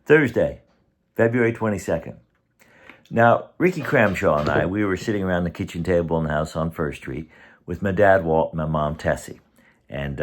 Thursday, February 22nd. Now, Ricky Cramshaw and I, we were sitting around the kitchen table in the house on First Street with my dad, Walt, and my mom, Tessie. And,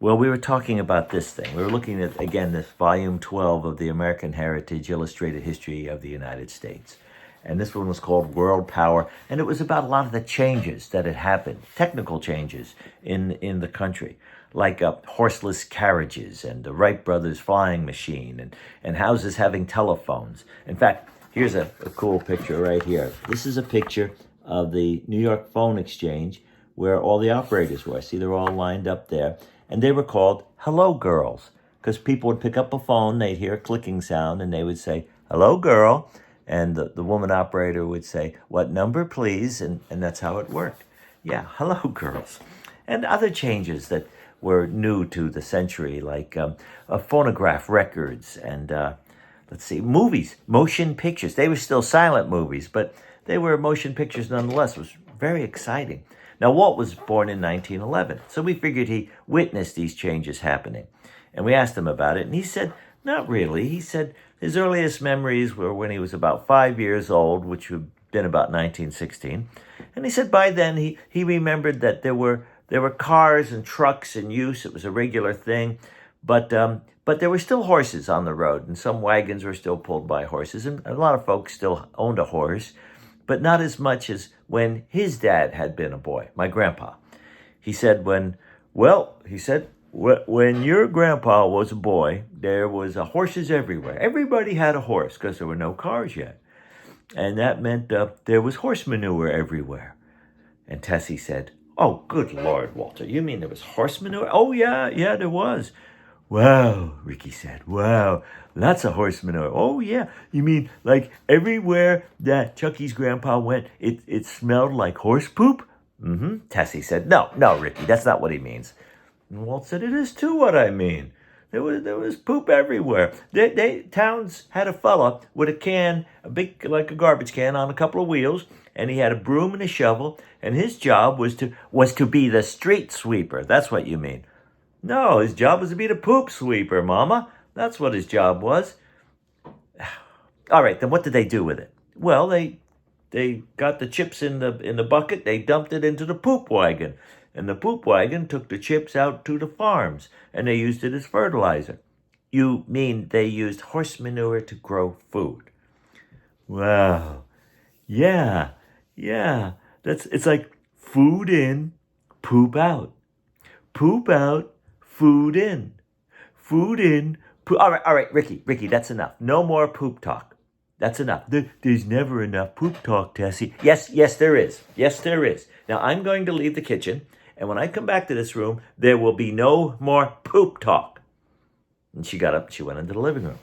well, we were talking about this thing. We were looking at, again, this volume 12 of the American Heritage Illustrated History of the United States. And this one was called World Power. And it was about a lot of the changes that had happened, technical changes in the country, like horseless carriages and the Wright brothers flying machine and houses having telephones. In fact, here's a cool picture right here. This is a picture of the New York Phone Exchange where all the operators were. See, they're all lined up there. And they were called Hello Girls because people would pick up a phone, they'd hear a clicking sound, and they would say, "Hello, girl." And the woman operator would say, "What number, please?" And that's how it worked. Yeah, hello, girls. And other changes that were new to the century, like phonograph records and, let's see, movies, motion pictures. They were still silent movies, but they were motion pictures nonetheless. It was very exciting. Now, Walt was born in 1911, so we figured he witnessed these changes happening. And we asked him about it, and he said, not really. He said his earliest memories were when he was about 5 years old, which would have been about 1916. And he said by then he remembered that there were cars and trucks in use. It was a regular thing. But there were still horses on the road, and some wagons were still pulled by horses. And a lot of folks still owned a horse, but not as much as when his dad had been a boy, my grandpa. He said when your grandpa was a boy, there was horses everywhere. Everybody had a horse because there were no cars yet. And that meant there was horse manure everywhere. And Tessie said, "Oh, good Lord, Walter, you mean there was horse manure?" "Oh, yeah, there was." "Wow," Ricky said. "Wow, lots of horse manure." "Oh, yeah. You mean like everywhere that Chucky's grandpa went, it smelled like horse poop?" "Mm-hmm," Tessie said. No, Ricky, that's not what he means. And Walt said, "It is too what I mean. There was poop everywhere. Towns had a fella with a can, a big, like a garbage can on a couple of wheels, and he had a broom and a shovel, and his job was to be the street sweeper." "That's what you mean." "No, his job was to be the poop sweeper, Mama. That's what his job was." All right, then what did they do with it? Well, they got the chips in the bucket, they dumped it into the poop wagon, and the poop wagon took the chips out to the farms, and they used it as fertilizer. "You mean they used horse manure to grow food?" "Wow. Yeah. It's like food in, poop out. Poop out, food in. Food in, poop." All right, Ricky, that's enough. No more poop talk. That's enough. There's never enough poop talk, Tessie. Yes, there is. Yes, there is. Now, I'm going to leave the kitchen, and when I come back to this room, there will be no more poop talk. And she got up, she went into the living room.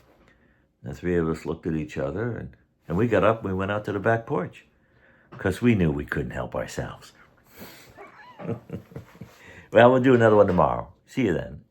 The three of us looked at each other, and we got up, we went out to the back porch, because we knew we couldn't help ourselves. Well, we'll do another one tomorrow. See you then.